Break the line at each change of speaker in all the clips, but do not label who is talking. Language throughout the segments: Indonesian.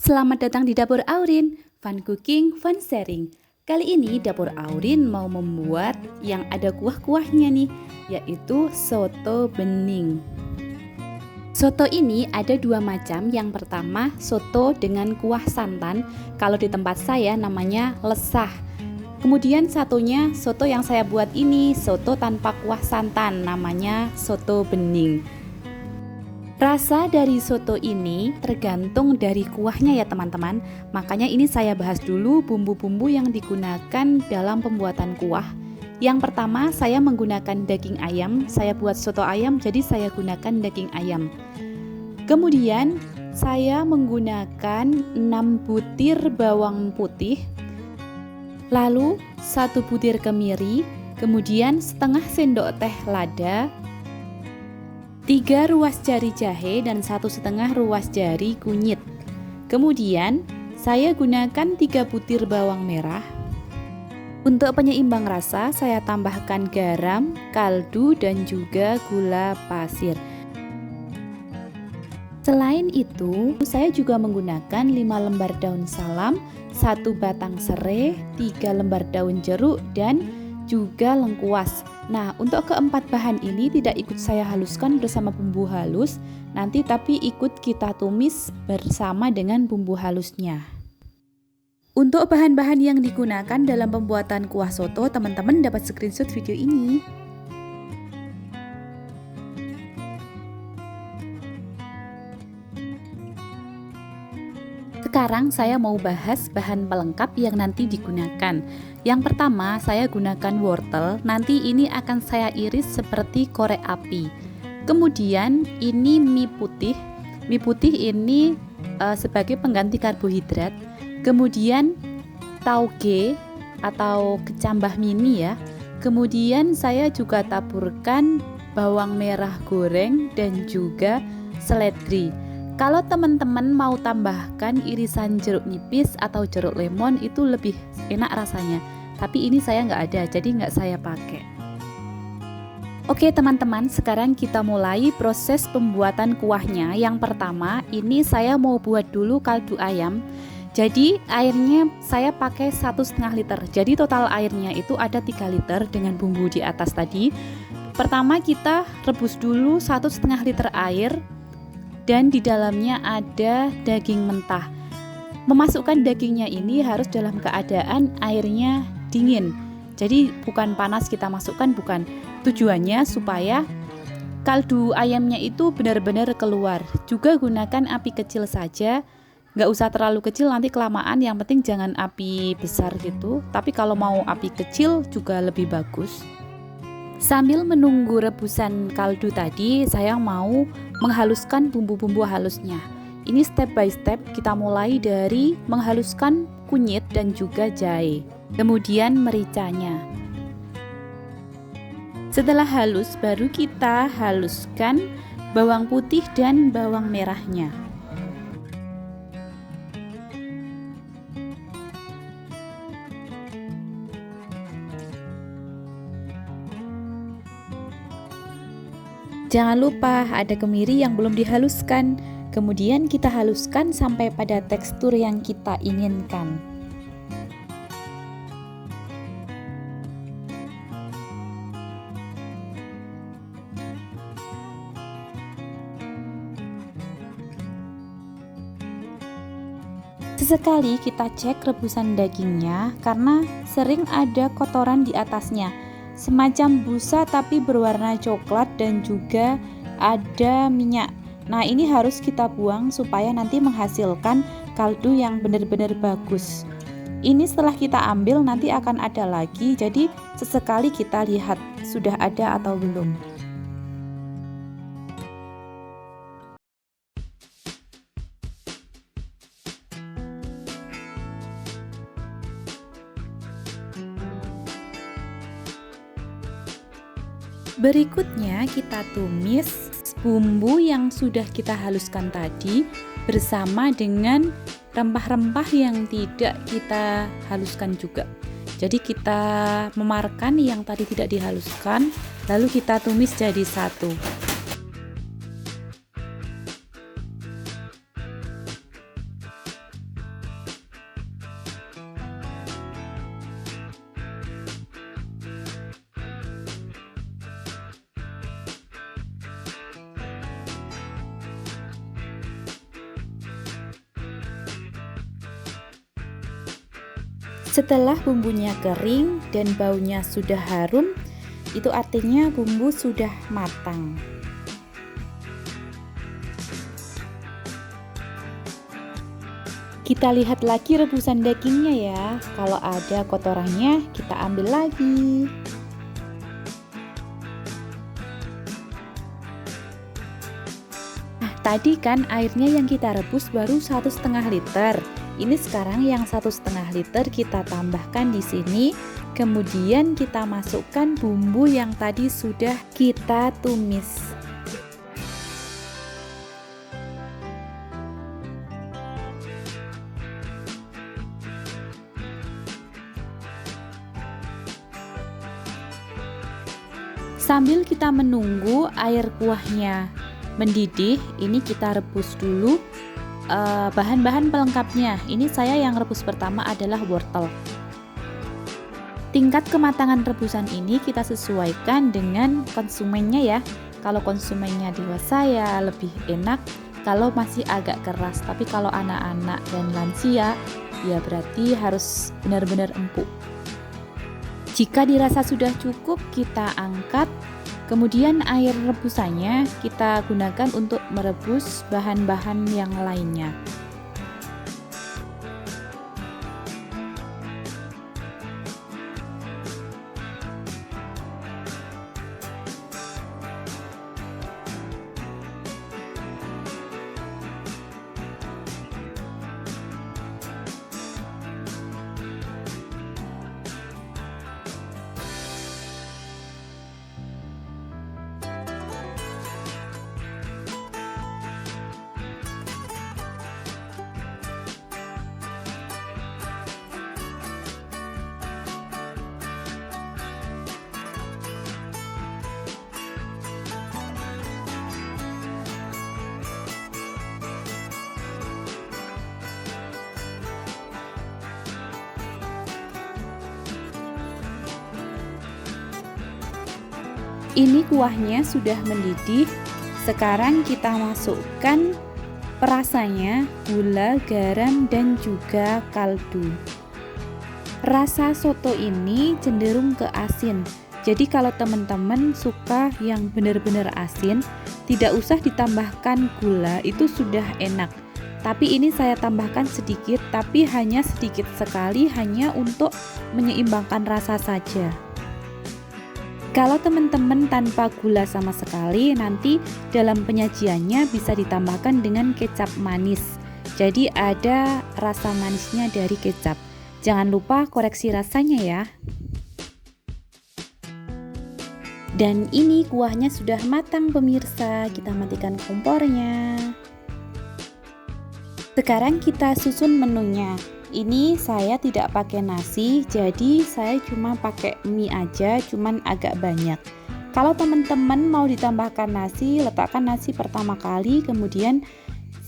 Selamat datang di Dapur Aurin, fun cooking, fun sharing. Kali ini Dapur Aurin mau membuat yang ada kuah-kuahnya nih, yaitu soto bening. Soto ini ada dua macam. Yang pertama, soto dengan kuah santan. Kalau di tempat saya namanya lesah. Kemudian satunya, soto yang saya buat ini, soto tanpa kuah santan, namanya soto bening. Rasa dari soto ini tergantung dari kuahnya ya teman-teman. Makanya ini saya bahas dulu bumbu-bumbu yang digunakan dalam pembuatan kuah. Yang pertama, saya menggunakan daging ayam. Saya buat soto ayam, jadi saya gunakan daging ayam. Kemudian saya menggunakan 6 butir bawang putih, lalu 1 butir kemiri, kemudian setengah sendok teh lada, 3 ruas jari jahe dan 1,5 ruas jari kunyit. Kemudian saya gunakan 3 butir bawang merah. Untuk penyeimbang rasa saya tambahkan garam, kaldu dan juga gula pasir. Selain itu saya juga menggunakan 5 lembar daun salam, 1 batang serai, 3 lembar daun jeruk dan juga lengkuas. Nah, untuk keempat bahan ini tidak ikut saya haluskan bersama bumbu halus nanti, tapi ikut kita tumis bersama dengan bumbu halusnya. Untuk bahan-bahan yang digunakan dalam pembuatan kuah soto, teman-teman dapat screenshot video ini. Sekarang saya mau bahas bahan pelengkap yang nanti digunakan. Yang pertama, saya gunakan wortel. Nanti ini akan saya iris seperti korek api. Kemudian ini mie putih. Mie putih ini sebagai pengganti karbohidrat. Kemudian tauge atau kecambah mini ya. Kemudian saya juga taburkan bawang merah goreng dan juga seledri. Kalau teman-teman mau tambahkan irisan jeruk nipis atau jeruk lemon itu lebih enak rasanya. Tapi ini saya nggak ada, jadi nggak saya pakai. Oke teman-teman, sekarang kita mulai proses pembuatan kuahnya. Yang pertama, ini saya mau buat dulu kaldu ayam. Jadi airnya saya pakai 1,5 liter. Jadi total airnya itu ada 3 liter dengan bumbu di atas tadi. Pertama kita rebus dulu 1,5 liter air. Dan di dalamnya ada daging mentah. Memasukkan dagingnya ini harus dalam keadaan airnya dingin. Jadi bukan panas kita masukkan, bukan. Tujuannya supaya kaldu ayamnya itu benar-benar keluar. Juga gunakan api kecil saja. Nggak usah terlalu kecil, nanti kelamaan. Yang penting jangan api besar gitu. Tapi kalau mau api kecil juga lebih bagus. Sambil menunggu rebusan kaldu tadi, saya mau menghaluskan bumbu-bumbu halusnya. Ini step by step, kita mulai dari menghaluskan kunyit dan juga jahe. Kemudian mericanya. Setelah halus, baru kita haluskan bawang putih dan bawang merahnya. Jangan lupa ada kemiri yang belum dihaluskan. Kemudian kita haluskan sampai pada tekstur yang kita inginkan. Sesekali kita cek rebusan dagingnya karena sering ada kotoran di atasnya. Semacam busa tapi berwarna coklat dan juga ada minyak. Nah ini harus kita buang supaya nanti menghasilkan kaldu yang benar-benar bagus. Ini setelah kita ambil nanti akan ada lagi, jadi sesekali kita lihat sudah ada atau belum. Berikutnya kita tumis bumbu yang sudah kita haluskan tadi bersama dengan rempah-rempah yang tidak kita haluskan juga. Jadi kita memarkan yang tadi tidak dihaluskan, lalu kita tumis jadi satu. Setelah bumbunya kering dan baunya sudah harum, itu artinya bumbu sudah matang. Kita lihat lagi rebusan dagingnya ya. Kalau ada kotorannya, kita ambil lagi. Nah, tadi kan airnya yang kita rebus baru 1,5 liter. Ini sekarang yang 1,5 liter kita tambahkan di sini. Kemudian kita masukkan bumbu yang tadi sudah kita tumis. Sambil kita menunggu air kuahnya mendidih, ini kita rebus dulu bahan-bahan pelengkapnya. Ini saya yang rebus pertama adalah wortel. Tingkat kematangan rebusan ini kita sesuaikan dengan konsumennya ya. Kalau konsumennya dewasa ya lebih enak kalau masih agak keras, tapi kalau anak-anak dan lansia ya berarti harus benar-benar empuk. Jika dirasa sudah cukup, kita angkat. Kemudian air rebusannya kita gunakan untuk merebus bahan-bahan yang lainnya. Ini kuahnya sudah mendidih. Sekarang kita masukkan perasanya, gula, garam, dan juga kaldu. Rasa soto ini cenderung ke asin. Jadi kalau teman-teman suka yang benar-benar asin, tidak usah ditambahkan gula, itu sudah enak. Tapi ini saya tambahkan sedikit, tapi hanya sedikit sekali, hanya untuk menyeimbangkan rasa saja. Kalau teman-teman tanpa gula sama sekali, nanti dalam penyajiannya bisa ditambahkan dengan kecap manis. Jadi ada rasa manisnya dari kecap. Jangan lupa koreksi rasanya ya. Dan ini kuahnya sudah matang pemirsa. Kita matikan kompornya. Sekarang kita susun menunya. Ini saya tidak pakai nasi, jadi saya cuma pakai mie aja, cuman agak banyak. Kalau teman-teman mau ditambahkan nasi, letakkan nasi pertama kali, kemudian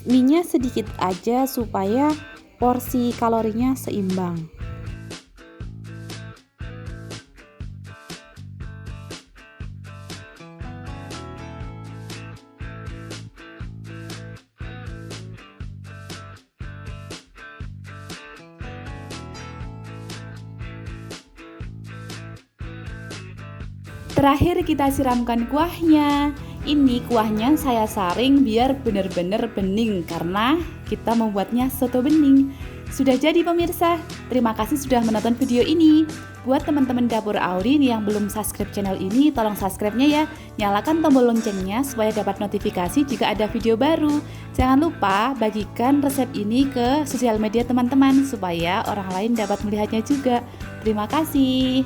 mie-nya sedikit aja supaya porsi kalorinya seimbang. Terakhir kita siramkan kuahnya. Ini kuahnya saya saring biar benar-benar bening karena kita membuatnya soto bening. Sudah jadi pemirsa. Terima kasih sudah menonton video ini. Buat teman-teman dapur Aurin yang belum subscribe channel ini, tolong subscribe-nya ya. Nyalakan tombol loncengnya supaya dapat notifikasi jika ada video baru. Jangan lupa bagikan resep ini ke sosial media teman-teman supaya orang lain dapat melihatnya juga. Terima kasih.